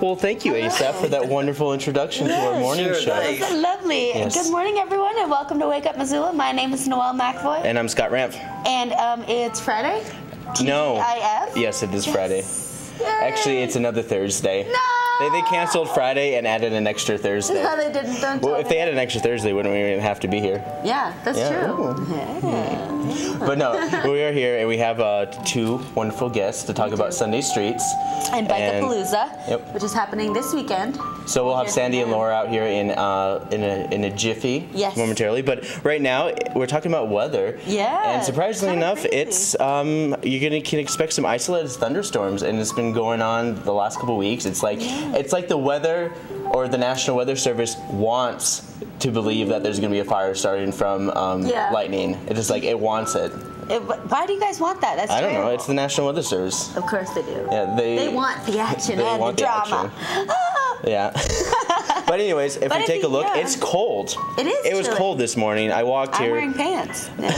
Well, thank you, Asaph, for that wonderful introduction to our morning show. That was lovely. Yes. Good morning, everyone, and welcome to Wake Up Missoula. My name is Noelle McAvoy. And I'm Scott Ramp. And it's Friday? No. TGIF? Yes, it is Friday. Yay. Actually, it's another Thursday. No! They canceled Friday and added an extra Thursday. No, they didn't. Don't Well, tell if me. they had an extra Thursday, wouldn't we even have to be here? Yeah, that's true. Yeah. But no, we are here and we have two wonderful guests to talk about Sunday Streets. And Bike-a-Palooza, which is happening this weekend. So we'll have Sandy and Laura out here in a jiffy momentarily. But right now, we're talking about weather. Yeah. And surprisingly enough, it's you can expect some isolated thunderstorms, and it's been going on the last couple weeks. It's like the weather or the National Weather Service wants to believe that there's going to be a fire starting from lightning. It's just like it wants it. Why do you guys want that? That's I don't know. terrible. It's the National Weather Service. Of course they do. Yeah, they want the action and the drama. Yeah. But anyways, if we take a look, it's cold. It is. It was cold this morning. I walked here. I'm wearing pants. Yeah.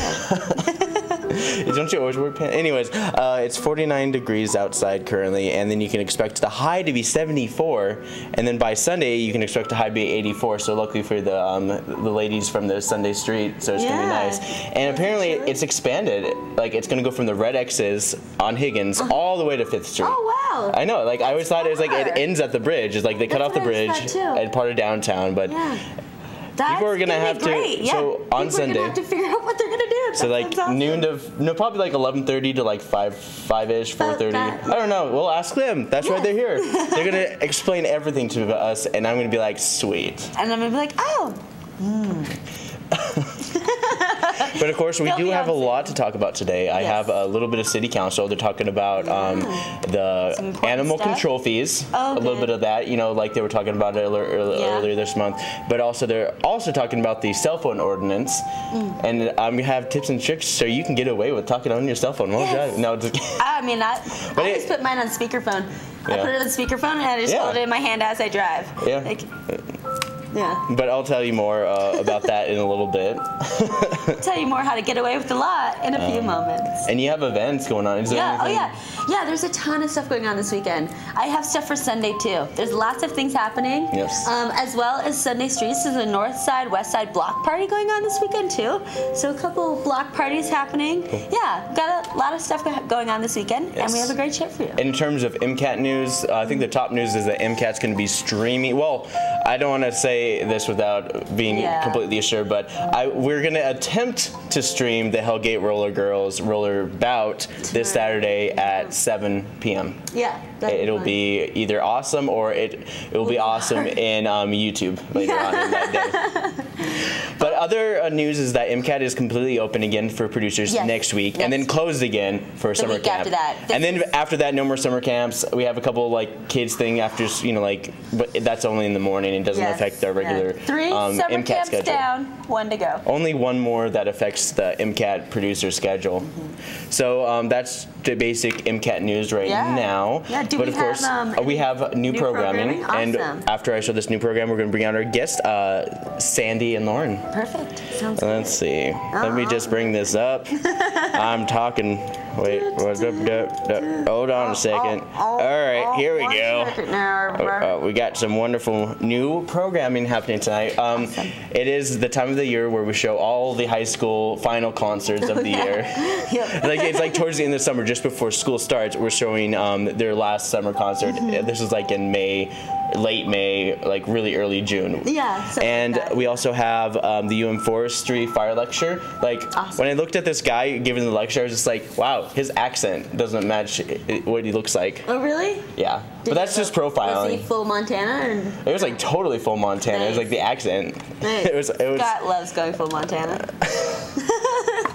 Don't you always wear pants? Anyways, it's 49 degrees outside currently, and then you can expect the high to be 74, and then by Sunday you can expect the high to be 84. So luckily for the ladies from the Sunday Street, so it's gonna be nice. And apparently it's expanded. Like it's gonna go from the red X's on Higgins all the way to 5th Street. Oh wow! I know. Like I always thought it was like it ends at the bridge. It's like they cut off the bridge and part of downtown, but. People are gonna have to. So on Sunday, people are gonna have to figure out what they're gonna do. So like noon to probably like 11:30 to like 5-ish, 4:30. I don't know. We'll ask them. That's why they're here. They're gonna explain everything to us, and I'm gonna be like, sweet. And I'm gonna be like, oh. But of course, we do have a lot to talk about today. I have a little bit of city council. They're talking about the animal control fees, a little bit of that, you know, like they were talking about earlier this month. But also, they're also talking about the cell phone ordinance, and we have tips and tricks so you can get away with talking on your cell phone while driving. No, I mean, I just put mine on speakerphone. I put it on speakerphone and I just hold it in my hand as I drive. Yeah. Like, But I'll tell you more about that in a little bit. I'll tell you more how to get away with the law in a few moments. And you have events going on. Is there anything? Yeah, there's a ton of stuff going on this weekend. I have stuff for Sunday too. There's lots of things happening. Yes. As well as Sunday Streets. There's a North Side, West Side block party going on this weekend too. So a couple block parties happening. Cool. Yeah, got a lot of stuff going on this weekend, and we have a great show for you. In terms of MCAT news, I think the top news is that MCAT's going to be streaming. Well, I don't want to say this without being completely sure, but we're going to attempt to stream the Hellgate Roller Girls roller bout this Saturday at 7 p.m. Yeah. It'll be either awesome or it will be awesome in YouTube later on in that day. But other news is that MCAT is completely open again for producers next week, and then closed again for summer camp. After that. And then after that, no more summer camps. We have a couple like kids thing after, you know, like, but that's only in the morning and doesn't affect our regular 3 summer MCAT camps schedule. down, 1 to go. Only one more that affects the MCAT producer schedule. So that's the basic MCAT news right now. But of course, we have new programming. And after I show this new program, we're going to bring out our guest, Sandy and Lauren. Perfect. Sounds good. Let's see. Let me just bring this up. I'm talking. Wait. Hold on a second. All right, here we go. We got some wonderful new programming happening tonight. It is the time of the year where we show all the high school final concerts of the year. Like it's like towards the end of the summer, just before school starts, we're showing their last summer concert. This is like in May, late May, like really early June. And we also have the UM Forestry Fire Lecture. Like when I looked at this guy giving the lecture, I was just like, wow, his accent doesn't match what he looks like. Oh really? Yeah. But that's just profiling. Was he full Montana? It was like totally full Montana. It was like the accent. It was. Scott loves going full Montana.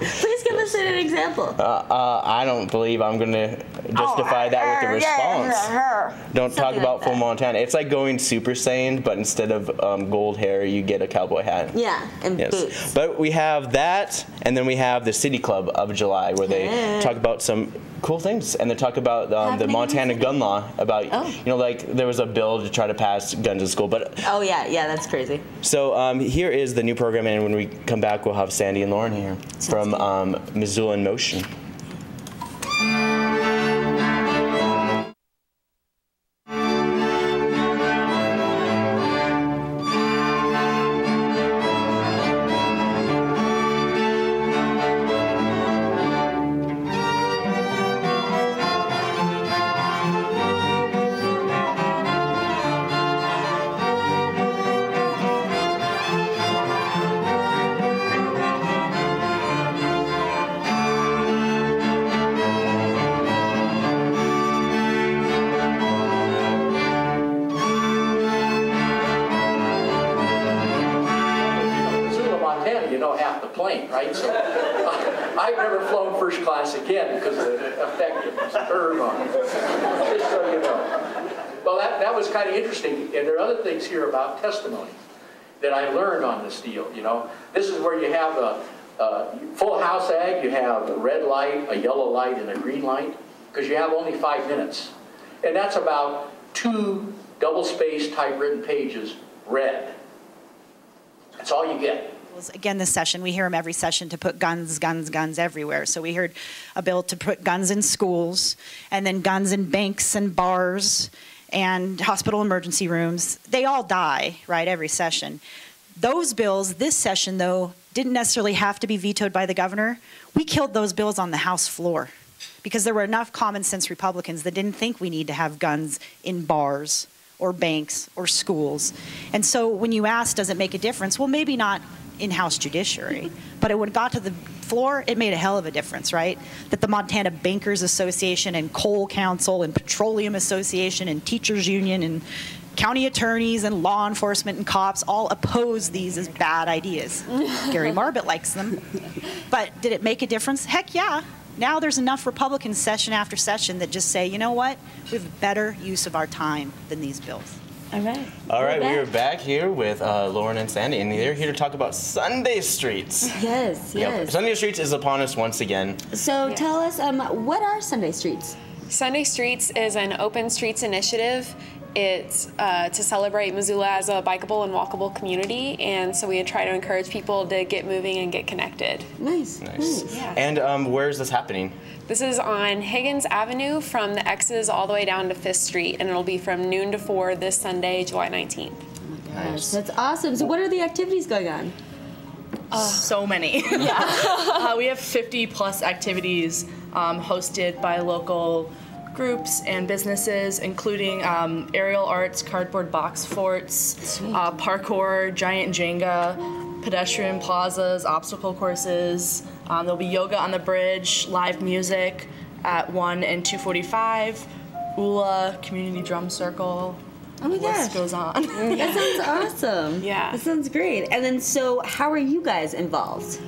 Please give us an example. I don't believe I'm going to justify that with a response. Don't talk about full Montana. It's like going Super Saiyan, but instead of gold hair, you get a cowboy hat. Yeah, and boots. But we have that, and then we have the City Club of July, where they talk about some cool things, and they talk about the Montana gun law, about you know, like there was a bill to try to pass guns in school, but yeah, that's crazy. So here is the new program, and when we come back, we'll have Sandy and Lauren here from Missoula in Motion. plane, right? So I've never flown first class again because of the effective curve on it. Just so you know. Well, that was kind of interesting. And there are other things here about testimony that I learned on this deal, you know. This is where you have a full house ag, you have a red light, a yellow light, and a green light, because you have only 5 minutes. And that's about 2 double-spaced typewritten pages read. That's all you get. Again, this session, we hear them every session to put guns everywhere. So we heard a bill to put guns in schools, and then guns in banks and bars and hospital emergency rooms. They all die, right, every session. Those bills, this session, though, didn't necessarily have to be vetoed by the governor. We killed those bills on the House floor because there were enough common sense Republicans that didn't think we need to have guns in bars or banks or schools. And so when you ask, does it make a difference? Well, maybe not in-house judiciary, but when it got to the floor, it made a hell of a difference, right? That the Montana Bankers Association and Coal Council and Petroleum Association and Teachers Union and county attorneys and law enforcement and cops all oppose these as bad ideas. Gary Marbett likes them. But did it make a difference? Heck yeah. Now there's enough Republicans session after session that just say, you know what? We have better use of our time than these bills. All right. All right, we are back here with Lauren and Sandy, and they're here to talk about Sunday Streets. Yes, Yep. Sunday Streets is upon us once again. So tell us, what are Sunday Streets? Sunday Streets is an open streets initiative. It's to celebrate Missoula as a bikeable and walkable community, and so we try to encourage people to get moving and get connected. Nice. Yeah. And where is this happening? This is on Higgins Avenue from the X's all the way down to 5th Street, and it'll be from noon to 4 this Sunday, July 19th. Oh my gosh, that's awesome. So what are the activities going on? So many. Yeah. We have 50 plus activities hosted by local groups and businesses, including aerial arts, cardboard box forts, parkour, giant Jenga, pedestrian plazas, obstacle courses. There'll be yoga on the bridge, live music at 1 and 2:45, ULA, community drum circle. Oh my The list gosh. goes on. That sounds awesome. Yeah. That sounds great. And then, so how are you guys involved?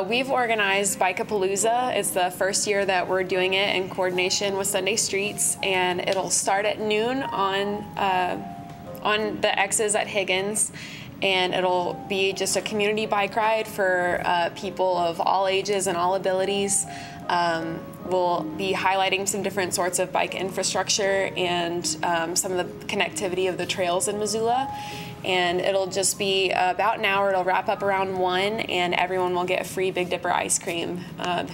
We've organized Bike-a-Palooza. It's the first year that we're doing it in coordination with Sunday Streets, and it'll start at noon on the X's at Higgins, and it'll be just a community bike ride for people of all ages and all abilities. We'll be highlighting some different sorts of bike infrastructure and some of the connectivity of the trails in Missoula. And it'll just be about an hour. It'll wrap up around 1, and everyone will get free Big Dipper ice cream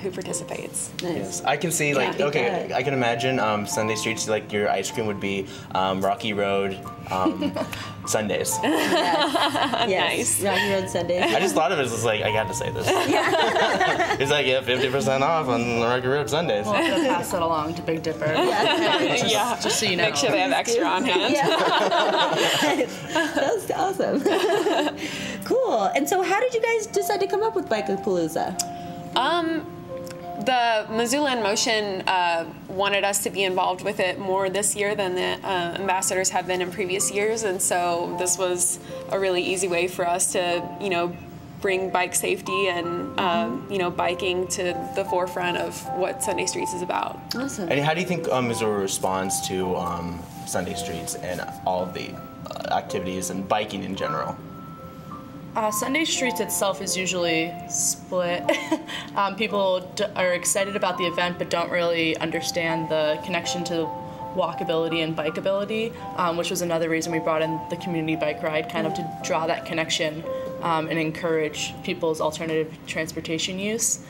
who participates. Nice. Yes, I can see, like, Yeah. okay, I can imagine Sunday Streets, like, your ice cream would be Rocky Road Sundays. Yes. Nice. Rocky Road Sundays. I just thought of it as, like, I got to say this. It's like, yeah, 50% off on Rocky Road Sundays. We'll have to pass that along to Big Dipper. Yeah. Just so you know. Make sure they have extra on hand. That's awesome. Cool. And so how did you guys decide to come up with Bike-a-Palooza? The Missoula in Motion wanted us to be involved with it more this year than the ambassadors have been in previous years, and so this was a really easy way for us to, bring bike safety and, biking to the forefront of what Sunday Streets is about. Awesome. And how do you think Missouri responds to Sunday Streets and all of the activities and biking in general? Sunday Streets itself is usually split. People are excited about the event but don't really understand the connection to walkability and bikeability, which was another reason we brought in the community bike ride, kind of to draw that connection and encourage people's alternative transportation use.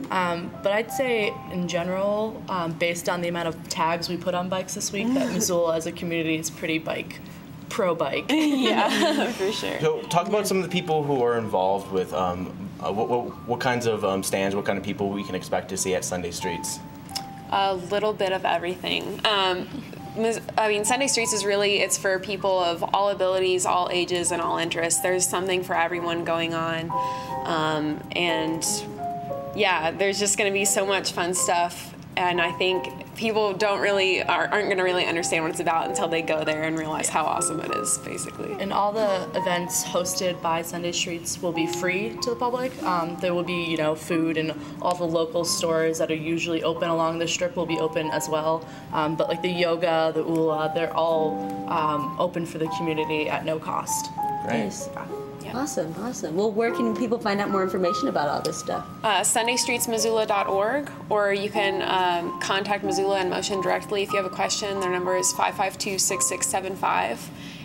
But I'd say in general, based on the amount of tags we put on bikes this week, that Missoula as a community is pretty pro-bike. Yeah, for sure. So talk about some of the people who are involved with what kinds of stands, what kind of people we can expect to see at Sunday Streets. A little bit of everything. Sunday Streets is really, it's for people of all abilities, all ages, and all interests. There's something for everyone going on. And yeah, there's just going to be so much fun stuff. And I think people aren't going to really understand what it's about until they go there and realize how awesome it is, basically. And all the events hosted by Sunday Streets will be free to the public. There will be, food, and all the local stores that are usually open along the strip will be open as well. But like the yoga, the oola, they're all open for the community at no cost. Right. Nice. Awesome, awesome. Well, where can people find out more information about all this stuff? SundayStreetsMissoula.org, or you can contact Missoula in Motion directly if you have a question. Their number is 552-6675.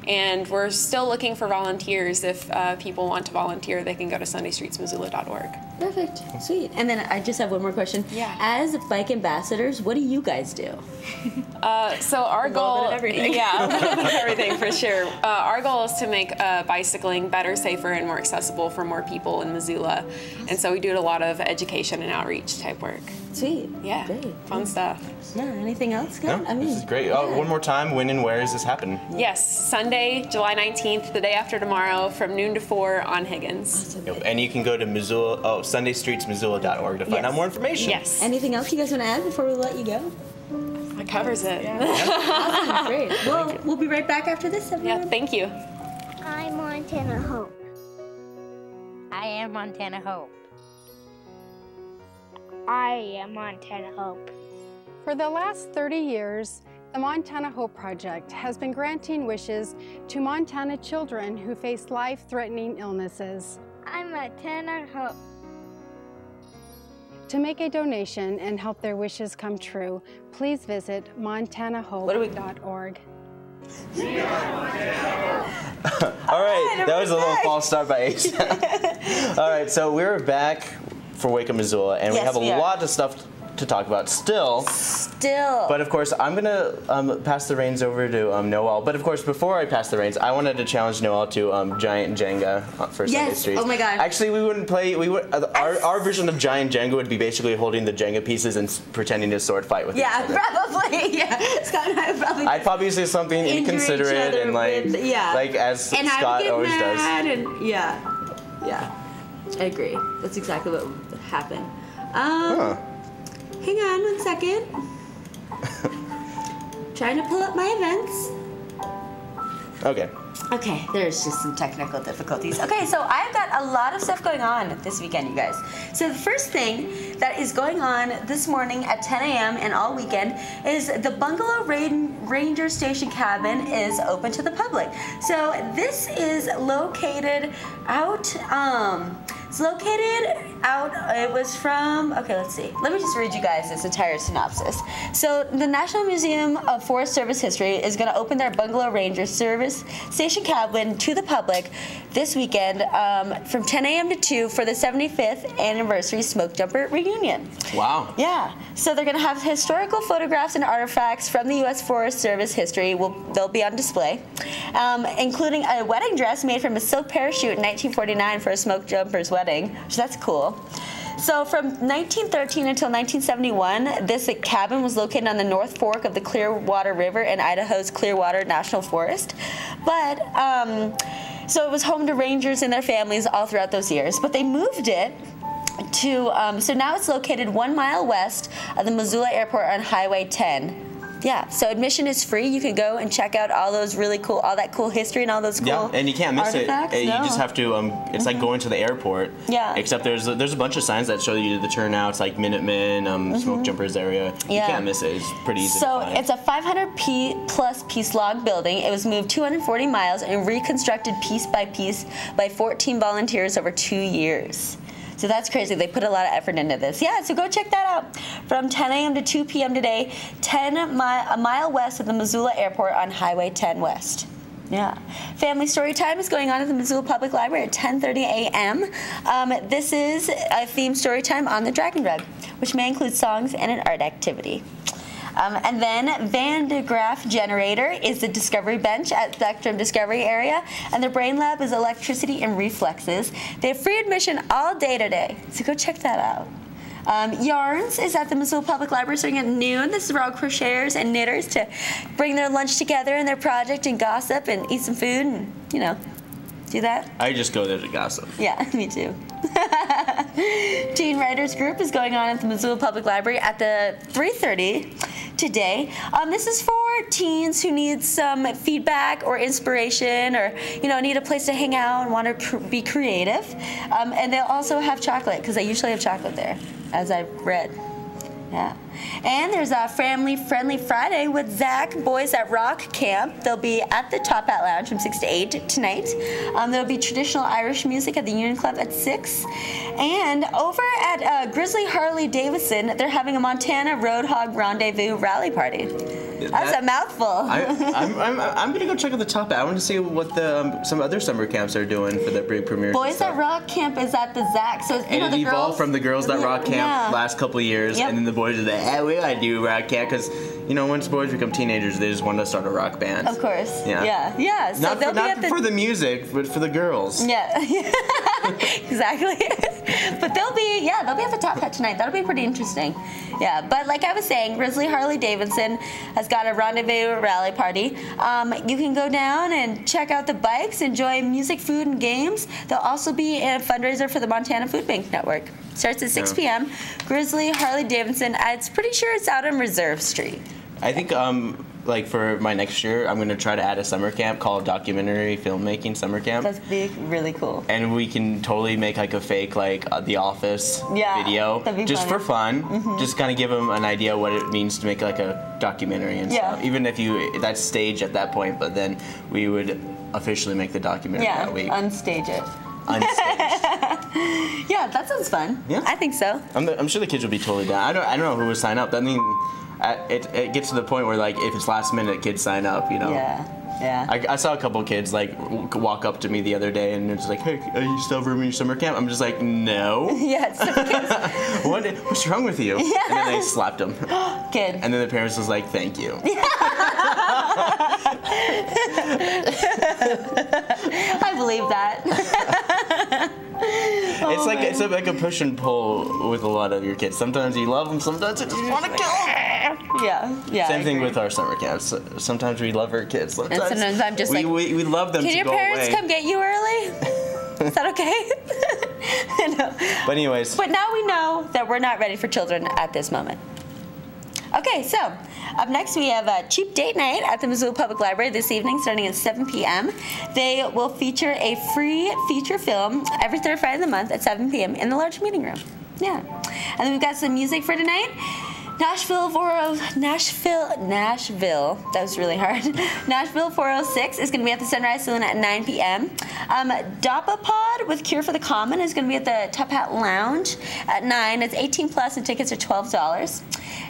And we're still looking for volunteers. If people want to volunteer, they can go to SundayStreetsMissoula.org. Perfect. Sweet. And then I just have one more question. Yeah. As bike ambassadors, what do you guys do? So our goal, bit of everything. Yeah, a little bit of everything for sure. Our goal is to make bicycling better, safer, and more accessible for more people in Missoula. And so we do a lot of education and outreach type work. Sweet. Yeah. Great. Fun stuff. Yeah. Anything else? No, this is great. Oh, one more time, when and where is this happening? Yes, Sunday, July 19th, the day after tomorrow, from noon to 4 on Higgins. Yep. And you can go to SundayStreetsMissoula.org to find out more information. Yes. Anything else you guys want to add before we let you go? That covers it. Awesome. Great. Well, we'll be right back after this, everyone. Yeah, thank you. I'm Montana Hope. I am Montana Hope. I am Montana Hope. For the last 30 years, the Montana Hope Project has been granting wishes to Montana children who face life-threatening illnesses. I'm Montana Hope. To make a donation and help their wishes come true, please visit montanahope.org. All right, that was a little false start by Asaph. All right, so we're back for Wake Up Missoula, and we have a lot of stuff to talk about still. But of course, I'm gonna pass the reins over to Noelle. But of course, before I pass the reins, I wanted to challenge Noelle to Giant Jenga for Sunday Streets. Oh my God. Actually, we wouldn't play. Our version of Giant Jenga would be basically holding the Jenga pieces and pretending to sword fight with each other. Probably. Yeah, Scott and I would probably. I'd probably say something inconsiderate and like as and Scott always does. And yeah, I agree. That's exactly what would happen. Hang on 1 second. Trying to pull up my events. Okay. Okay, there's just some technical difficulties. Okay, so I've got a lot of stuff going on this weekend, you guys. So the first thing that is going on this morning at 10 a.m. and all weekend is the Bungalow Ranger Station Cabin is open to the public. So this is located out, it was from, okay, let's see. Let me just read you guys this entire synopsis. So the National Museum of Forest Service History is going to open their Bungalow Ranger Service Station Cabin to the public this weekend from 10 a.m. to 2 for the 75th anniversary Smoke Jumper reunion. Wow. Yeah. So they're going to have historical photographs and artifacts from the U.S. Forest Service history. They'll be on display, including a wedding dress made from a silk parachute in 1949 for a Smoke Jumper's wedding. So that's cool. So from 1913 until 1971, this cabin was located on the North Fork of the Clearwater River in Idaho's Clearwater National Forest. But so it was home to rangers and their families all throughout those years. But they moved it to, so now it's located 1 mile west of the Missoula Airport on Highway 10. Yeah, so admission is free. You can go and check out all those really cool, all that cool history and all those cool artifacts. And you can't miss it. No. You just have to. It's like going to the airport. Yeah. Except there's a bunch of signs that show you the turnouts, like Minutemen, Smoke Jumpers area. You can't miss it. It's pretty easy. So to find. it's a 500-plus piece log building. It was moved 240 miles and reconstructed piece by 14 volunteers over 2 years. So that's crazy. They put a lot of effort into this. Yeah, so go check that out. From 10 a.m. to 2 p.m. today, a mile west of the Missoula Airport on Highway 10 West. Yeah. Family story time is going on at the Missoula Public Library at 10:30 a.m. This is a themed story time on the Dragon Rug, which may include songs and an art activity. And then Van de Graaff Generator is the Discovery Bench at Spectrum Discovery Area, and the Brain Lab is Electricity and Reflexes. They have free admission all day today, so go check that out. Yarns is at the Missoula Public Library starting at noon. This is where all crocheters and knitters to bring their lunch together and their project and gossip and eat some food and, do that. I just go there to gossip. Yeah, me too. Teen Writers Group is going on at the Missoula Public Library at the 3:30 today. This is for teens who need some feedback or inspiration, or need a place to hang out and want to be creative. And they'll also have chocolate, because they usually have chocolate there, as I've read. Yeah. And there's a Family Friendly Friday with Zach Boys at Rock Camp. They'll be at the Top Hat Lounge from 6 to 8 tonight. There'll be traditional Irish music at the Union Club at 6. And over at Grizzly Harley Davidson, they're having a Montana Roadhog Rendezvous rally party. That's a mouthful. I'm gonna go check out the Top Hat. I want to see what the some other summer camps are doing for the big premieres. Boys at Rock Camp is at the Zach. So and it evolved from the girls that rock camp last couple of years, and then the boys are like, hey, we gotta do rock camp, because once boys become teenagers, they just want to start a rock band. Of course. Yeah. So not for the music, but for the girls. Yeah. Exactly. But they'll be at the Top Hat tonight. That'll be pretty interesting. Yeah. But like I was saying, Grizzly Harley Davidson has got a rendezvous rally party. You can go down and check out the bikes, enjoy music, food, and games. There'll also be a fundraiser for the Montana Food Bank Network. Starts at 6 p.m. Grizzly Harley Davidson. It's pretty sure it's out on Reserve Street. I think like for my next year, I'm going to try to add a summer camp called Documentary Filmmaking Summer Camp. That's really cool. And we can totally make like a fake The Office video, just for fun. Mm-hmm. Just kind of give them an idea what it means to make like a documentary and stuff. Even if that's staged at that point, but then we would officially make the documentary that week. Unstage it. Unstaged. Yeah, that sounds fun. Yeah, I think so. I'm sure the kids will be totally down. I don't know who would sign up. I mean, it gets to the point where like if it's last minute, kids sign up. Yeah. I saw a couple kids like walk up to me the other day and they're just like, "Hey, are you still rooming your summer camp?" I'm just like, "No." What's wrong with you? Yeah. And then they slapped them. Good. And then the parents was like, "Thank you." I believe that. It's like a push and pull with a lot of your kids. Sometimes you love them, sometimes you just want to kill them. Yeah. Same thing with our summer camps. Sometimes we love our kids. Sometimes I'm just we love them to go away. Can your parents come get you early? Is that okay? No. But anyways. But now we know that we're not ready for children at this moment. Okay, so up next we have a cheap date night at the Missoula Public Library this evening starting at 7 p.m. They will feature a free feature film every third Friday of the month at 7 p.m. in the large meeting room. Yeah. And then we've got some music for tonight. Nashville, that was really hard. Nashville 406 is going to be at the Sunrise Saloon at 9 p.m. Dopapod with Cure for the Common is going to be at the Top Hat Lounge at 9. It's 18 plus and tickets are $12.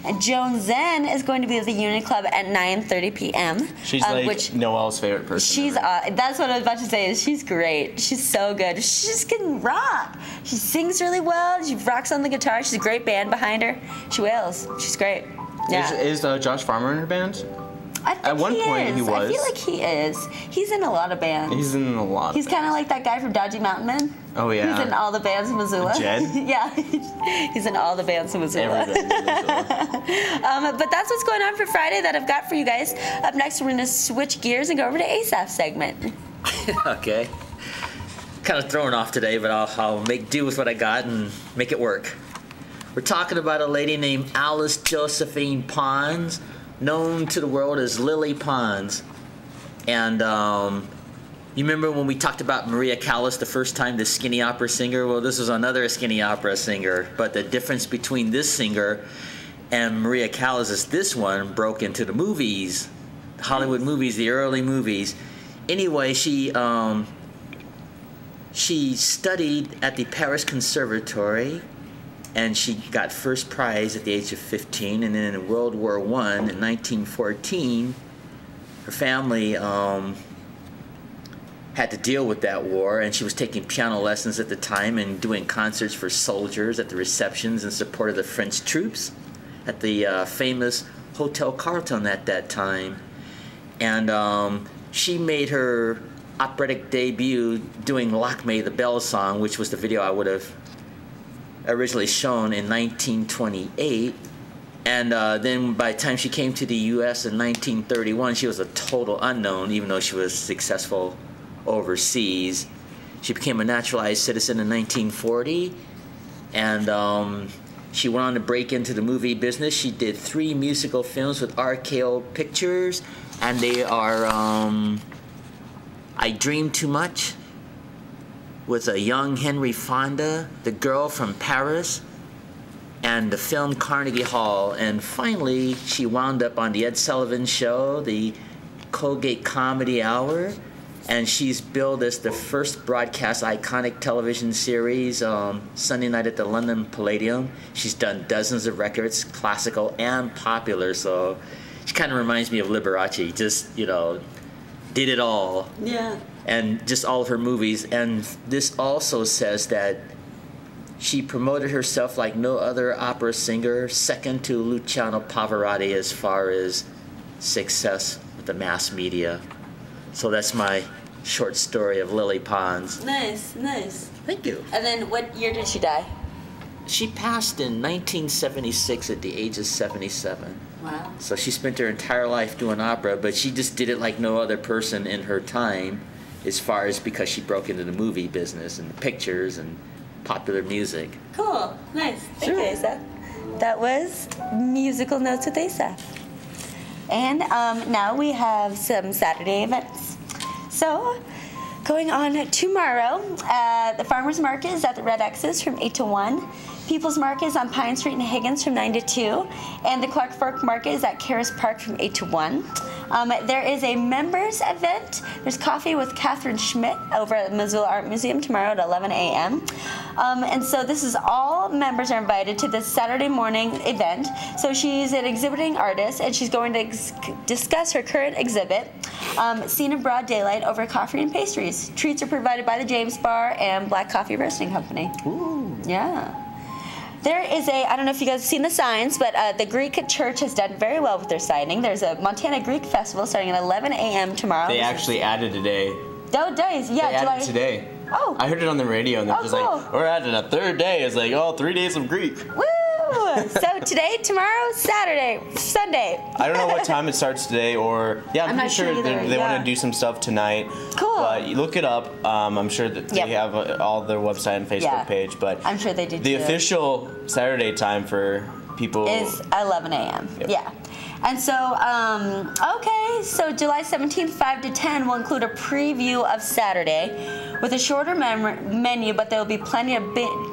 And Joan Zen is going to be at the Union Club at 9:30 p.m. She's like Noelle's favorite person. That's what I was about to say. She's great. She's so good. She just can rock. She sings really well. She rocks on the guitar. She's a great band behind her. She wails. She's great. Yeah. Is Josh Farmer in her band? I think At one point he was. I feel like he is. He's in a lot of bands. He's in a lot. He's kind of like that guy from Dodgy Mountain Men. Oh yeah. He's in all the bands in Missoula. Jed? Yeah. He's in all the bands in Missoula. Every band in Missoula. But that's what's going on for Friday that I've got for you guys. Up next, we're going to switch gears and go over to Asaph's segment. Okay. Kind of thrown off today, but I'll make do with what I got and make it work. We're talking about a lady named Alice Josephine Pons, known to the world as Lily Pons. And you remember when we talked about Maria Callas the first time, the skinny opera singer? Well, this was another skinny opera singer, but the difference between this singer and Maria Callas is this one broke into the movies, Hollywood movies, the early movies. Anyway, she studied at the Paris Conservatory, and she got first prize at the age of 15. And then in World War I, in 1914, her family had to deal with that war, and she was taking piano lessons at the time and doing concerts for soldiers at the receptions in support of the French troops at the famous Hotel Carlton at that time. And she made her operatic debut doing Lock Me the Bell Song, which was the video I would have originally shown in 1928. And then by the time she came to the U.S. in 1931, she was a total unknown, even though she was successful overseas. She became a naturalized citizen in 1940, and She went on to break into the movie business. She did 3 musical films with RKO Pictures, and they are I Dream Too Much with a young Henry Fonda, The Girl from Paris, and the film Carnegie Hall. And finally, she wound up on the Ed Sullivan Show, the Colgate Comedy Hour, and she's billed as the first broadcast iconic television series, Sunday Night at the London Palladium. She's done dozens of records, classical and popular, so she kind of reminds me of Liberace, just, you know, did it all. Yeah. And just all of her movies. And this also says that she promoted herself like no other opera singer, second to Luciano Pavarotti as far as success with the mass media. So that's my short story of Lily Pons. Nice, nice. Thank you. And then what year did she die? She passed in 1976 at the age of 77. Wow. So she spent her entire life doing opera, but she just did it like no other person in her time, as far as because she broke into the movie business and pictures and popular music. Cool. Nice. Thank you, Asaph. That was Musical Notes with Asaph. And now we have some Saturday events. So, going on tomorrow, the Farmers Market is at the Red X's from 8 to 1. People's Market is on Pine Street in Higgins from 9 to 2. And the Clark Fork Market is at Karis Park from 8 to 1. There is a members event. There's coffee with Catherine Schmidt over at the Missoula Art Museum tomorrow at 11 a.m. And so this is all members are invited to this Saturday morning event. So she's an exhibiting artist, and she's going to discuss her current exhibit, Seen in Broad Daylight, over coffee and pastries. Treats are provided by the James Bar and Black Coffee Roasting Company. Ooh. Yeah. There is I don't know if you guys have seen the signs, but the Greek church has done very well with their signing. There's a Montana Greek Festival starting at 11 a.m. tomorrow. They actually added today. Oh, days. Yeah, they added today. Oh. I heard it on the radio, and they're just cool. like, we're adding a 3rd day. It's like, oh, 3 days of Greek. Woo! So today, tomorrow, Saturday, Sunday. I don't know what time it starts today, or I'm pretty not sure sure either, they want to do some stuff tonight. Cool. But you look it up. I'm sure that they have all their website and Facebook page. But I'm sure they do. The official Saturday time for people is 11 a.m. Yep. Yeah. And so, okay, so July 17th, 5 to 10 will include a preview of Saturday with a shorter menu, but there will be plenty of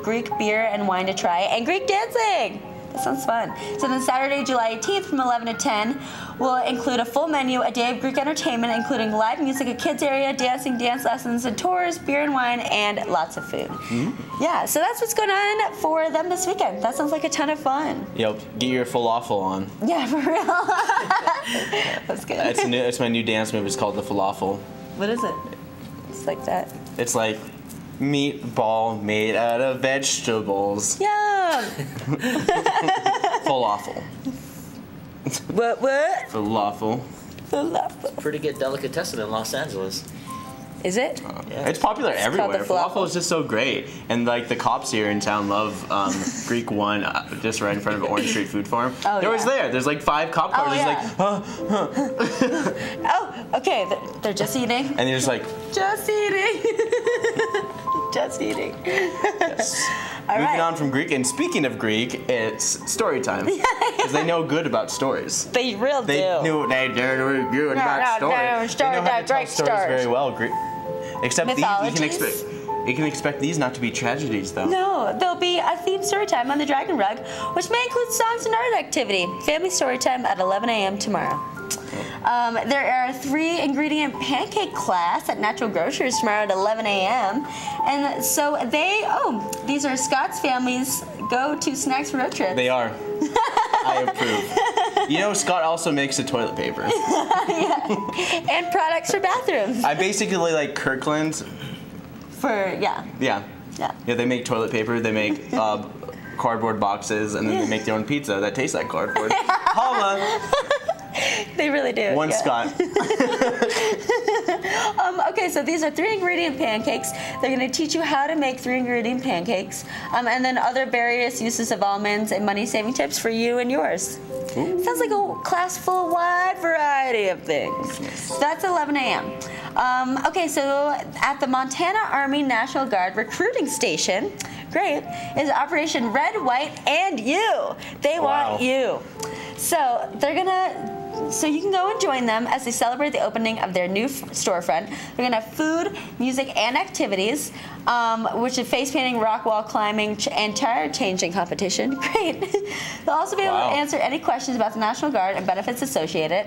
Greek beer and wine to try, and Greek dancing. That sounds fun. So then Saturday, July 18th from 11 to 10 will include a full menu, a day of Greek entertainment, including live music, a kids area, dancing, dance lessons, and tours, beer and wine, and lots of food. Mm-hmm. Yeah, so that's what's going on for them this weekend. That sounds like a ton of fun. Yep, get your falafel on. Yeah, for real. That's good. It's my new dance move. It's called the falafel. What is it? It's like that. It's like meatball made out of vegetables. Yum! Falafel. What? Falafel. Falafel. Pretty good delicatessen in Los Angeles. Is it? Yeah. It's popular everywhere. Falafel is just so great. And like the cops here in town love Greek One, just right in front of Orange Street Food Farm. Oh, they're always there. There's like 5 cop cars. Oh, okay. They're just eating. And they're just like, just eating. Just eating. Yes. All Moving right. on from Greek, and speaking of Greek, it's story time. Because they know good about stories. They really do. They're good about stories. They know how to tell stories very well. Except these, you can expect these not to be tragedies, though. No, there'll be a themed story time on the Dragon Rug, which may include songs and art activity. Family story time at 11 a.m. tomorrow. There are a 3-ingredient pancake class at Natural Grocers tomorrow at 11 a.m. And so these are Scott's family's go-to snacks for road trips. They are. I approve. You know, Scott also makes the toilet paper. Yeah. And products for bathrooms. I basically like Kirkland. Yeah, they make toilet paper, they make cardboard boxes, and then they make their own pizza that tastes like cardboard. Holla! They really do. One Scott. Okay, so these are 3-ingredient pancakes. They're going to teach you how to make 3-ingredient pancakes, and then other various uses of almonds and money-saving tips for you and yours. Ooh. Sounds like a class full of wide variety of things. So that's 11 a.m. Okay, so at the Montana Army National Guard Recruiting Station, great, is Operation Red, White, and You. They want you. So they're gonna. So you can go and join them as they celebrate the opening of their new storefront. They're going to have food, music, and activities, which is face painting, rock wall climbing, and tire changing competition. Great. They'll also be able to answer any questions about the National Guard and benefits associated.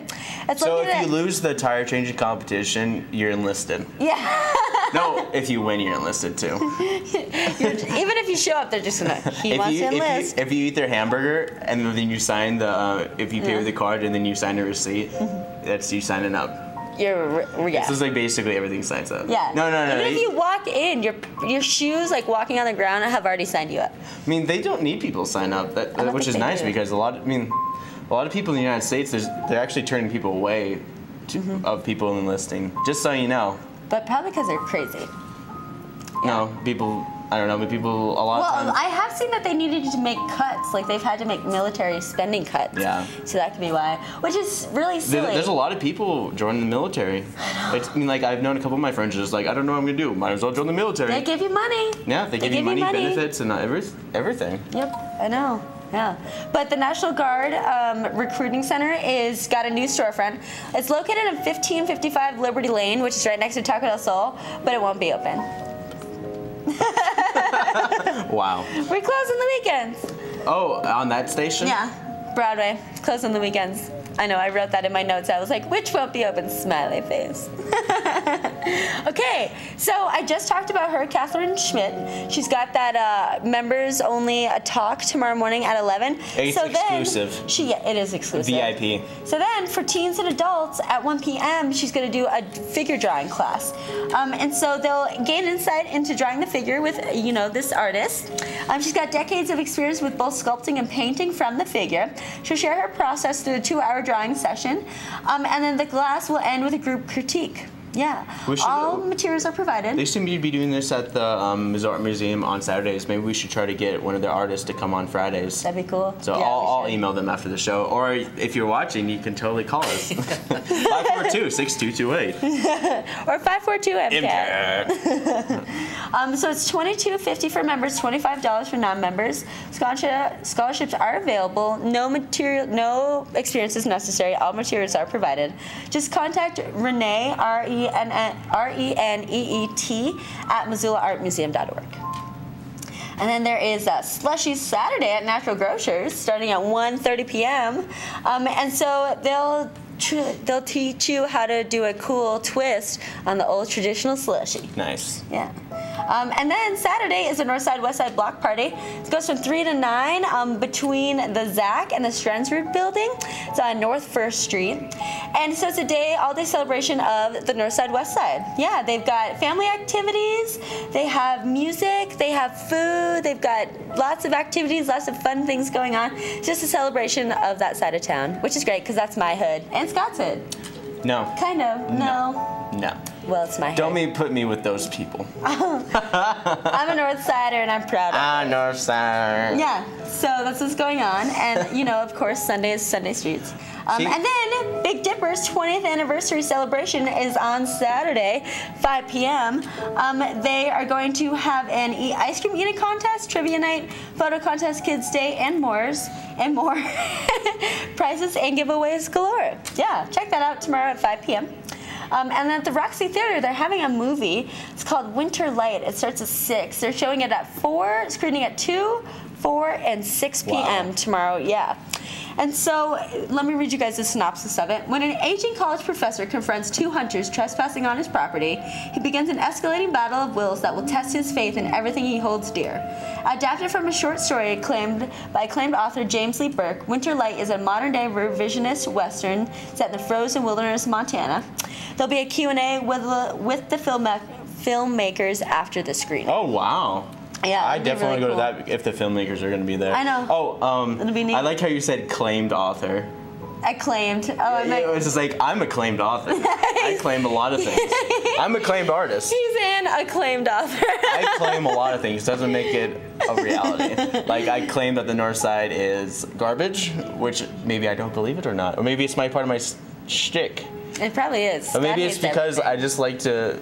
So if you lose the tire changing competition, you're enlisted. Yeah. No, if you win, you're enlisted too. Even if you show up, they're just going to, he wants to enlist. If you eat their hamburger and then you sign the, if you pay with the card and then you sign a receipt, that's you signing up. This is like basically everything signs up. Yeah. No. Even if you walk in, your shoes, like walking on the ground, have already signed you up. I mean, they don't need people to sign up, which is nice because a lot of people in the United States, they're actually turning people away of people enlisting. Just so you know. But probably because they're crazy. No, people. I don't know, but people a lot of times. Well, I have seen that they needed to make cuts, like they've had to make military spending cuts. Yeah. So that could be why, which is really silly. There's a lot of people joining the military. I mean, like I've known a couple of my friends just like, I don't know what I'm gonna do. Might as well join the military. They give you money. Yeah, they give you money, benefits, and everything. Yep, I know. Yeah, but the National Guard Recruiting Center is got a new storefront. It's located in 1555 Liberty Lane, which is right next to Taco del Sol, but it won't be open. Wow. We close on the weekends. Oh, on that station? Yeah, Broadway. Close on the weekends. I know, I wrote that in my notes. I was like, which won't be open? Smiley face. Okay, so I just talked about her, Catherine Schmidt. She's got that members only talk tomorrow morning at 11. It's exclusive. It is exclusive. VIP. So then for teens and adults at 1 p.m., she's going to do a figure drawing class. And so they'll gain insight into drawing the figure with, this artist. She's got decades of experience with both sculpting and painting from the figure. She'll share her process through a 2-hour drawing session. And then the class will end with a group critique. Yeah, all materials are provided. They seem to be doing this at the Missoula Art Museum on Saturdays. Maybe we should try to get one of their artists to come on Fridays. That'd be cool. So yeah, I'll email them after the show. Or if you're watching, you can totally call us. 542-6228. Or 542-MCAT. So it's $22.50 for members, $25 for non-members. Scholarships are available. No experience is necessary. All materials are provided. Just contact Renee, Reneet at MissoulaArtMuseum.org. And then there is a Slushy Saturday at Natural Grocers starting at 1:30 p.m. And so they'll teach you how to do a cool twist on the old traditional slushy. Nice. Yeah. And then Saturday is the Northside Westside Block Party. It goes from 3 to 9 between the Zach and the Strensrud building. It's on North 1st Street. And so it's a all-day celebration of the Northside Westside. Yeah, they've got family activities, they have music, they have food, they've got lots of activities, lots of fun things going on. It's just a celebration of that side of town, which is great because that's my hood. And Scott's hood. No. Kind of. No. Well, it's my hood. Don't put me with those people. I'm a North Sider and I'm proud of it. North Sider. Yeah, so that's what's going on. And, of course, Sunday is Sunday Streets. And then Big Dipper's 20th anniversary celebration is on Saturday, 5 p.m. They are going to have an ice cream eating contest, trivia night, photo contest, kids' day, and more. Prizes and giveaways galore. Yeah, check that out tomorrow at 5 p.m. And then at the Roxy Theater, they're having a movie. It's called Winter Light. It starts at 6. They're showing it at 4, screening at 2, 4, and 6 p.m. tomorrow. Yeah. And so let me read you guys the synopsis of it. When an aging college professor confronts 2 hunters trespassing on his property, he begins an escalating battle of wills that will test his faith in everything he holds dear. Adapted from a short story by acclaimed author James Lee Burke, Winter Light is a modern-day revisionist western set in the frozen wilderness of Montana. There'll be a Q&A with the filmmakers after the screening. Oh, wow. Yeah, I definitely want to go to that if the filmmakers are going to be there. I know. Oh, it'll be neat. I like how you said claimed author. Acclaimed. It was just like, I'm acclaimed author. I claim a lot of things. I'm a acclaimed artist. He's an acclaimed author. I claim a lot of things. Doesn't make it a reality. Like, I claim that the North Side is garbage, which maybe I don't believe it or not. Or maybe it's part of my shtick. It probably is. Or maybe it's because I just like to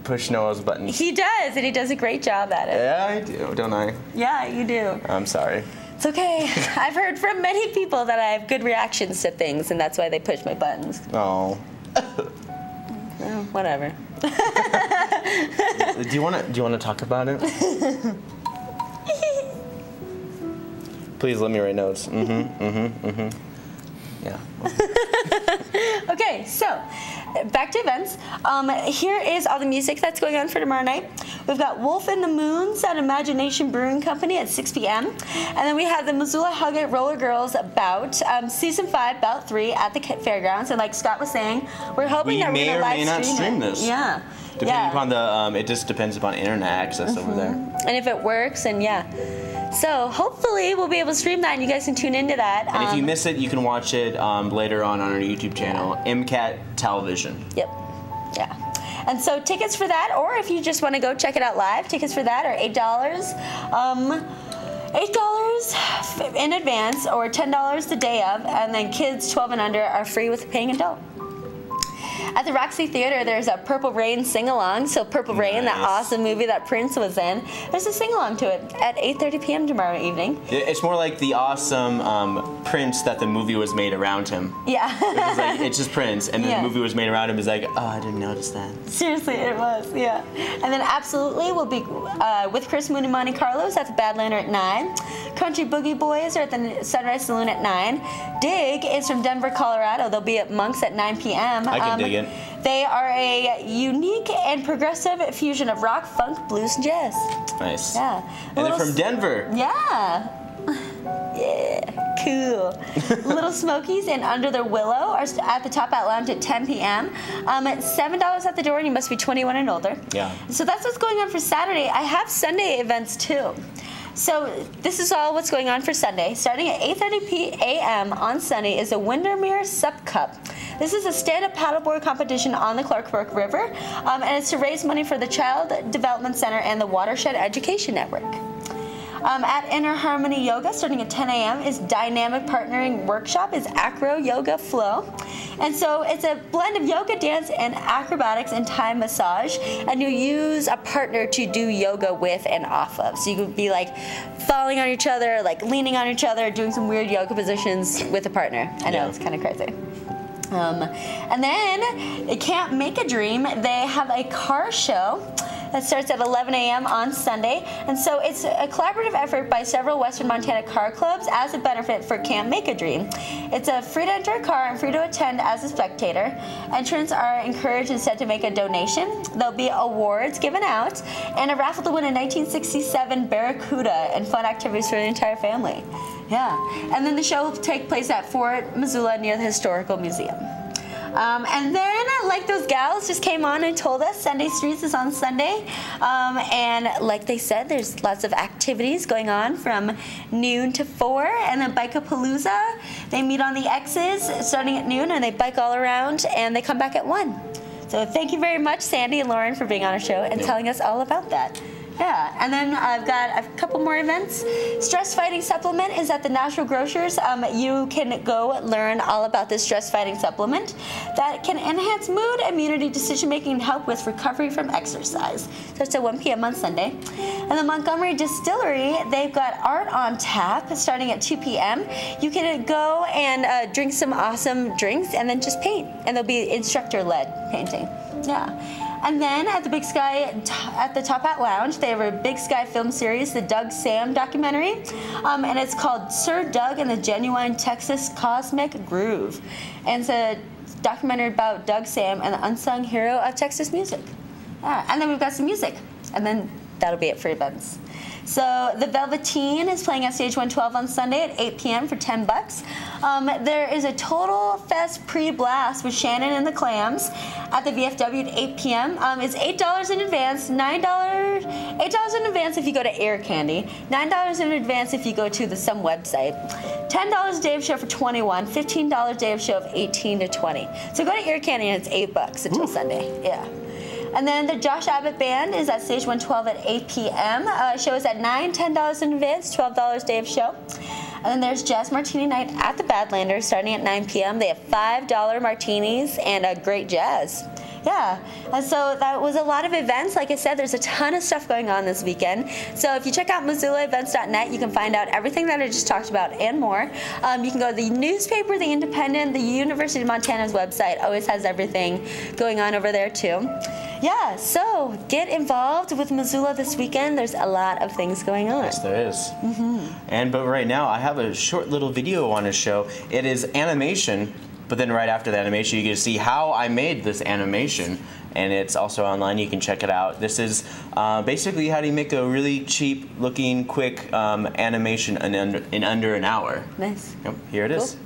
push Noel's buttons. He does, and he does a great job at it. Yeah, I do, don't I? Yeah, you do. I'm sorry. It's okay. I've heard from many people that I have good reactions to things, and that's why they push my buttons. Oh. Well, whatever. Do you want to talk about it? Please let me write notes. Yeah. Okay, so back to events. Here is all the music that's going on for tomorrow night. We've got Wolf and the Moons at Imagination Brewing Company at 6 p.m. And then we have the Missoula Hug It Roller Girls Bout, Season 5, Bout 3 at the fairgrounds. And like Scott was saying, we're hoping that we're going to live stream it. We may or may not stream this. Yeah. Depending upon the, it just depends upon internet access over there. And if it works, and yeah. So hopefully we'll be able to stream that and you guys can tune into that. And if you miss it, you can watch it later on our YouTube channel, MCAT Television. Yep. Yeah. And so tickets for that, or if you just want to go check it out live, tickets for that are $8. $8 in advance or $10 the day of, and then kids 12 and under are free with a paying adult. At the Roxy Theater, there's a Purple Rain sing-along. So Purple Rain, that awesome movie that Prince was in, there's a sing-along to it at 8:30 p.m. tomorrow evening. It's more like the awesome Prince that the movie was made around him. Yeah. It's like, it's just Prince, and then the movie was made around him. It's like, oh, I didn't notice that. Seriously, it was, yeah. And then Absolutely will be with Chris Moon and Monte Carlos at the Badlander at 9. Country Boogie Boys are at the Sunrise Saloon at 9. Dig is from Denver, Colorado. They'll be at Monk's at 9 p.m. I can dig it. They are a unique and progressive fusion of rock, funk, blues, and jazz. Nice. Yeah. And they're from Denver. Yeah. Yeah, cool. Little Smokies and Under the Willow are at the Top Hat Lounge at 10 p.m. It's $7 at the door, and you must be 21 and older. Yeah. So that's what's going on for Saturday. I have Sunday events too. So this is all what's going on for Sunday. Starting at 8:30 a.m. on Sunday is the Windermere Sup Cup. This is a stand-up paddleboard competition on the Clark Fork River, and it's to raise money for the Child Development Center and the Watershed Education Network. At Inner Harmony Yoga, starting at 10 a.m., is Dynamic Partnering Workshop, is Acro Yoga Flow. And so it's a blend of yoga, dance, and acrobatics and Thai massage, and you use a partner to do yoga with and off of. So you could be like falling on each other, like leaning on each other, doing some weird yoga positions with a partner. I know, it's kind of crazy. And then, it Can't Make a Dream, they have a car show that starts at 11 a.m. on Sunday. And so it's a collaborative effort by several Western Montana car clubs as a benefit for Can't Make a Dream. It's a free to enter a car and free to attend as a spectator. Entrants are encouraged instead to make a donation. There'll be awards given out and a raffle to win a 1967 Barracuda and fun activities for the entire family. Yeah. And then the show will take place at Fort Missoula near the Historical Museum. And then, like those gals just came on and told us, Sunday Streets is on Sunday. And like they said, there's lots of activities going on from noon to 4. And then Bike-a-Palooza, they meet on the X's starting at noon, and they bike all around, and they come back at 1. So thank you very much, Sandy and Lauren, for being on our show and telling us all about that. Yeah, and then I've got a couple more events. Stress Fighting Supplement is at the Natural Grocers. You can go learn all about this stress fighting supplement that can enhance mood, immunity, decision making, and help with recovery from exercise. So it's at 1 p.m. on Sunday. And the Montgomery Distillery, they've got art on tap starting at 2 p.m. You can go and drink some awesome drinks and then just paint. And there'll be instructor-led painting. Yeah. And then at the Big Sky, at the Top Hat Lounge, they have a Big Sky film series, the Doug Sam documentary, and it's called Sir Doug and the Genuine Texas Cosmic Groove. And it's a documentary about Doug Sam and the unsung hero of Texas music. And then we've got some music, and then that'll be it for events. So the Velveteen is playing at Stage 112 on Sunday at 8 p.m. for $10. There is a Total Fest pre-blast with Shannon and the Clams at the VFW at 8 p.m. It's $8 in advance, $8 in advance if you go to Air Candy, $9 in advance if you go to the Some website, $10 a day of show for $21, $15 day of show of $18 to $20. So go to Air Candy and it's $8 until Sunday. Yeah. And then the Josh Abbott Band is at Stage 112 at 8 p.m. Show is at $9, $10 in advance, $12 day of show. And then there's Jazz Martini Night at the Badlander starting at 9 p.m. They have $5 martinis and great jazz. Yeah, and so that was a lot of events. Like I said, there's a ton of stuff going on this weekend. So if you check out MissoulaEvents.net, you can find out everything that I just talked about and more. You can go to the newspaper, the Independent, the University of Montana's website. Always has everything going on over there too. Yeah, so get involved with Missoula this weekend. There's a lot of things going on. Yes, there is. But right now, I have a short little video I want to show. It is animation. But then right after the animation, you get to see how I made this animation. And it's also online. You can check it out. This is basically how do you make a really cheap looking, quick animation in under an hour. Nice. Yep, here it is.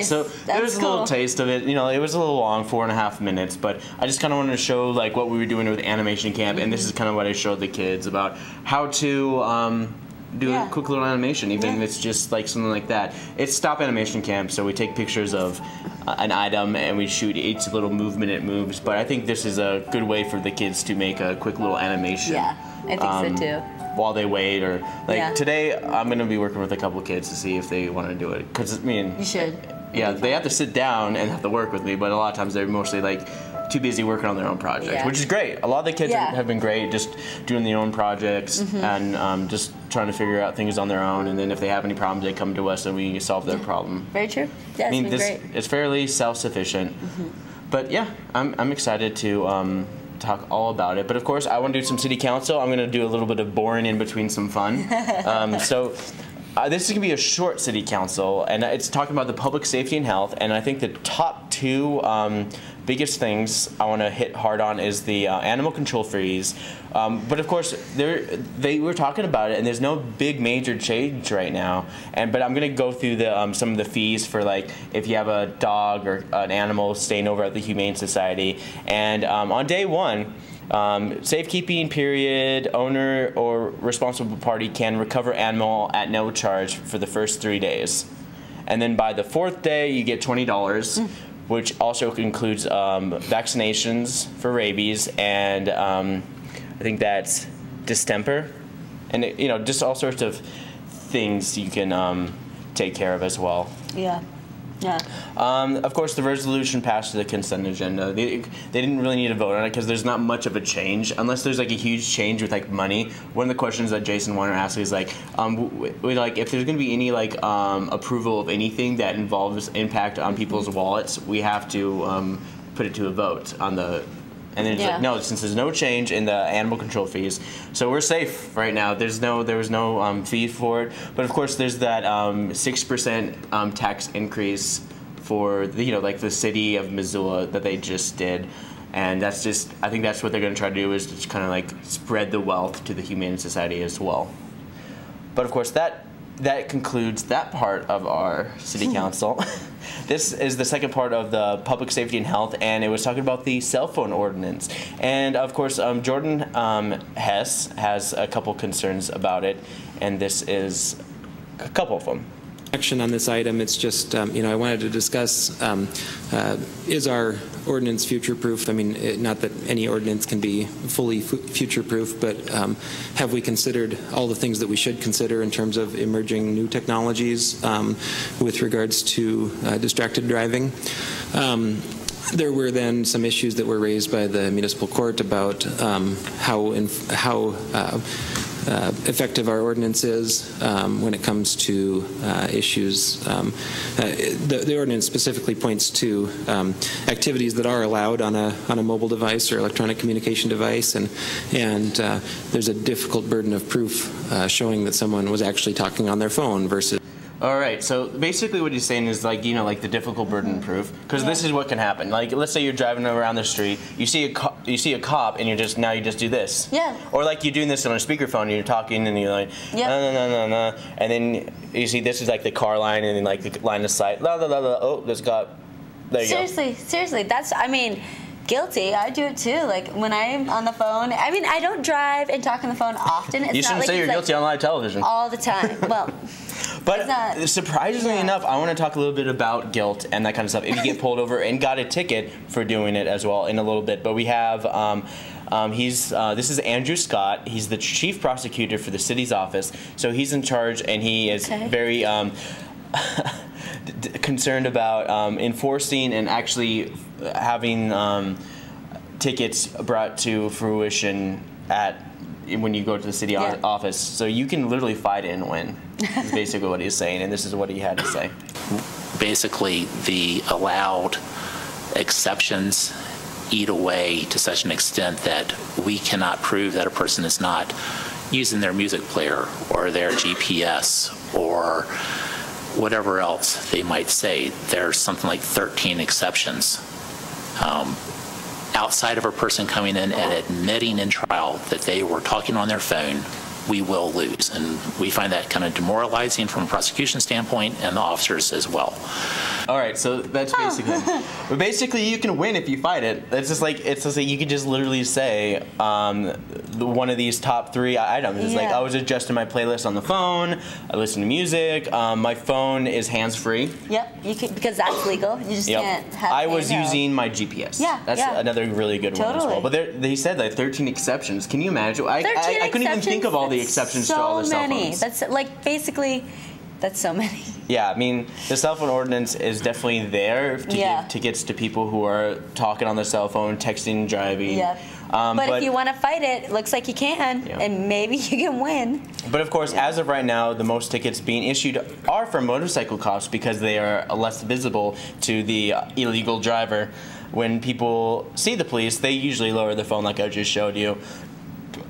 So there was a little taste of it. You know, it was a little long, 4.5 minutes, but I just kind of wanted to show like what we were doing with animation camp, and this is kind of what I showed the kids about how to do a quick little animation, even if it's just like something like that. It's stop animation camp, so we take pictures of an item and we shoot each little movement it moves. But I think this is a good way for the kids to make a quick little animation. Yeah, I think so too. While they wait, or like today, I'm gonna be working with a couple kids to see if they want to do it. Because I mean, you should. Yeah, they have to sit down and have to work with me, but a lot of times they're mostly like too busy working on their own projects, which is great. A lot of the kids have been great, just doing their own projects and just trying to figure out things on their own. And then if they have any problems, they come to us and we solve their problem. Very true. Yeah, I mean, it's been great. It's fairly self-sufficient. But yeah, I'm excited to talk all about it. But of course, I want to do some city council. I'm going to do a little bit of boring in between some fun. This is going to be a short city council, and it's talking about the public safety and health. And I think the top two biggest things I want to hit hard on is the animal control fees. But of course, they were talking about it, and there's no big major change right now. But I'm going to go through the some of the fees for like if you have a dog or an animal staying over at the Humane Society. And on day one, safekeeping period, owner or responsible party can recover animal at no charge for the first 3 days. And then by the 4th day, you get $20, which also includes vaccinations for rabies and I think that's distemper. And, you know, just all sorts of things you can take care of as well. Yeah. Yeah. Of course, the resolution passed to the consent agenda. They didn't really need to vote on it because there's not much of a change, unless there's like a huge change with like money. One of the questions that Jason Warner asked is like, if there's going to be any like approval of anything that involves impact on people's wallets, we have to put it to a vote on the. And then it's like, no, since there's no change in the animal control fees, so we're safe right now. There was no fee for it, but of course there's that 6% tax increase for like the city of Missoula that they just did, and that's just I think that's what they're going to try to do is just kind of like spread the wealth to the Humane Society as well. But of course that concludes that part of our city council. This is the second part of the public safety and health, and it was talking about the cell phone ordinance. And of course, Jordan Hess has a couple concerns about it, and this is a couple of them. Action on this item, it's just, I wanted to discuss, is our ordinance future-proof? I mean, not that any ordinance can be fully future-proof, but have we considered all the things that we should consider in terms of emerging new technologies with regards to distracted driving? There were then some issues that were raised by the municipal court about how effective our ordinance is when it comes to issues. The ordinance specifically points to activities that are allowed on a mobile device or electronic communication device, and there's a difficult burden of proof showing that someone was actually talking on their phone versus. All right, so basically what he's saying is like, like the difficult burden proof, because this is what can happen. Like, let's say you're driving around the street, you see a cop, and you just do this. Yeah. Or like you're doing this on a speakerphone, and you're talking, and you're like, no, and then you see this is like the car line, and then like the line of sight, la la la la. Oh, there's got. There you go. Seriously, guilty. I do it too. Like when I'm on the phone. I mean, I don't drive and talk on the phone often. It's you shouldn't say you're guilty on live television. All the time. Well. But surprisingly enough, I want to talk a little bit about guilt and that kind of stuff. If you get pulled over and got a ticket for doing it as well in a little bit. But we have, this is Andrew Scott. He's the chief prosecutor for the city's office. So he's in charge, and he is very concerned about enforcing and actually having tickets brought to fruition when you go to the city office. So you can literally fight it and win, is basically what he's saying, and this is what he had to say. Basically, the allowed exceptions eat away to such an extent that we cannot prove that a person is not using their music player or their GPS or whatever else they might say. There's something like 13 exceptions. Outside of a person coming in and admitting in trial that they were talking on their phone, we will lose. And we find that kind of demoralizing from a prosecution standpoint and the officers as well. All right, so that's basically. But basically, you can win if you fight it. It's just like you could just literally say one of these top 3 items. It's like I was adjusting my playlist on the phone. I listen to music. My phone is hands-free. Yep, you can, because that's legal. You just can't have. I was using my GPS. Yeah, that's another really good one as well. But they said like 13 exceptions. Can you imagine? I couldn't even think of all the exceptions to all the cell phones. That's like basically. That's so many. Yeah, I mean, the cell phone ordinance is definitely there to give tickets to people who are talking on their cell phone, texting, driving. Yeah. But if you want to fight it, it looks like you can, and maybe you can win. But of course, as of right now, the most tickets being issued are for motorcycle cops because they are less visible to the illegal driver. When people see the police, they usually lower their phone like I just showed you.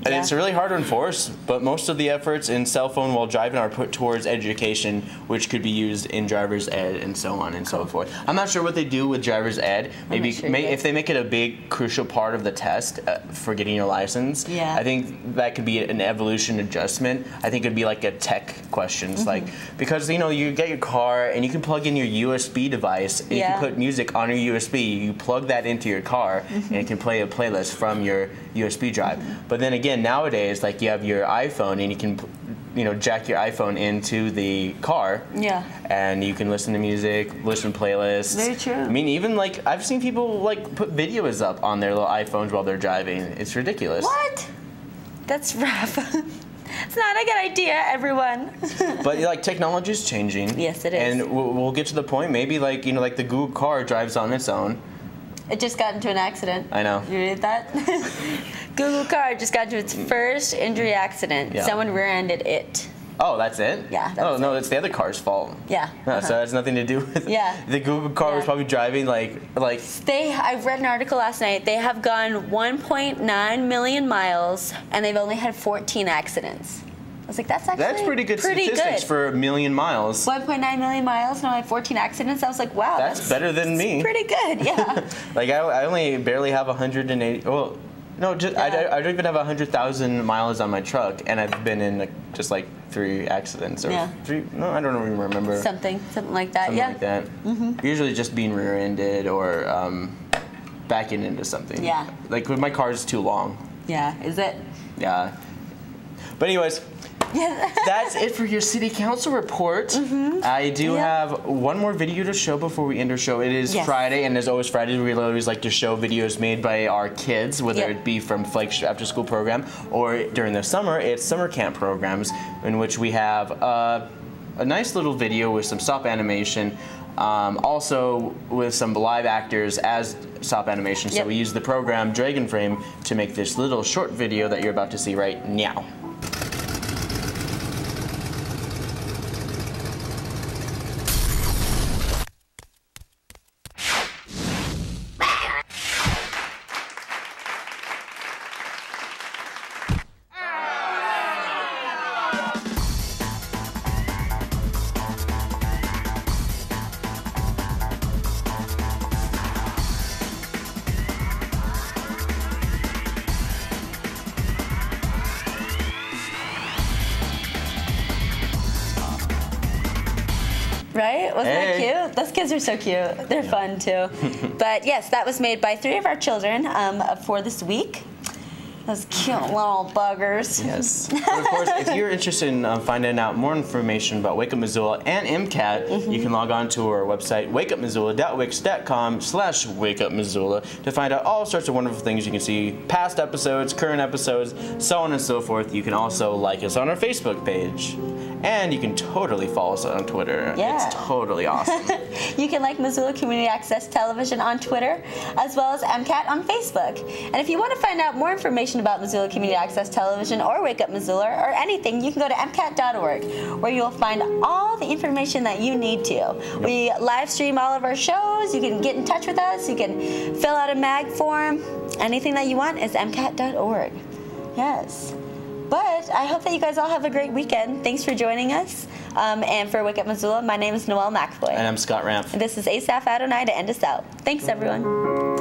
And it's really hard to enforce, but most of the efforts in cell phone while driving are put towards education, which could be used in driver's ed and so on and so forth. I'm not sure what they do with driver's ed. Maybe if they make it a big, crucial part of the test for getting your license, I think that could be an evolution adjustment. I think it would be like a tech questions, like because you get your car and you can plug in your USB device and you can put music on your USB. You plug that into your car and it can play a playlist from your USB drive. But then again, nowadays, like you have your iPhone and you can, jack your iPhone into the car. Yeah. And you can listen to music, listen to playlists. Very true. I mean, even like I've seen people like put videos up on their little iPhones while they're driving. It's ridiculous. What? That's rough. It's not a good idea, everyone. But like technology is changing. Yes, it is. And we'll get to the point. Maybe like like the Google car drives on its own. It just got into an accident. I know. You read that? Google car just got into its first injury accident. Yeah. Someone rear-ended it. Oh, that's it? Yeah. Oh, no, it's the other car's fault. Yeah. No, so it has nothing to do with the Google car was probably driving like. I read an article last night. They have gone 1.9 million miles, and they've only had 14 accidents. I was like, that's actually pretty good statistics for a million miles. 1.9 million miles and only 14 accidents. I was like, wow, that's better than me. Pretty good, yeah. Like I only barely have 180. Well, no, just I don't even have 100,000 miles on my truck, and I've been in just like 3 accidents or 3. No, I don't even remember. Something like that. Something like that. Usually just being rear-ended or backing into something. Yeah. Like my car is too long. Yeah. Is it? Yeah. But anyways. That's it for your city council report. I do have one more video to show before we end our show. It is Friday, and as always Fridays we always like to show videos made by our kids, whether it be from flagship after school program or during the summer, it's summer camp programs in which we have a nice little video with some stop animation, also with some live actors as stop animation. So we use the program Dragon Frame to make this little short video that you're about to see right now. Right? Wasn't that cute? Those kids are so cute. They're fun too. But yes, that was made by 3 of our children for this week. Those cute little buggers. Yes. But of course, if you're interested in finding out more information about Wake Up Missoula and MCAT, you can log on to our website, wakeupmissoula.wix.com/wakeupmissoula to find out all sorts of wonderful things. You can see past episodes, current episodes, so on and so forth. You can also like us on our Facebook page. And you can totally follow us on Twitter. Yeah. It's totally awesome. You can like Missoula Community Access Television on Twitter, as well as MCAT on Facebook. And if you want to find out more information about Missoula Community Access Television or Wake Up Missoula or anything, you can go to MCAT.org, where you'll find all the information that you need to. Yep. We live stream all of our shows. You can get in touch with us. You can fill out a mag form. Anything that you want is MCAT.org. Yes. But I hope that you guys all have a great weekend. Thanks for joining us. And for Wake Up Missoula, my name is Noelle McAvoy. And I'm Scott Ramp. And this is Asaph Adonai to end us out. Thanks, everyone.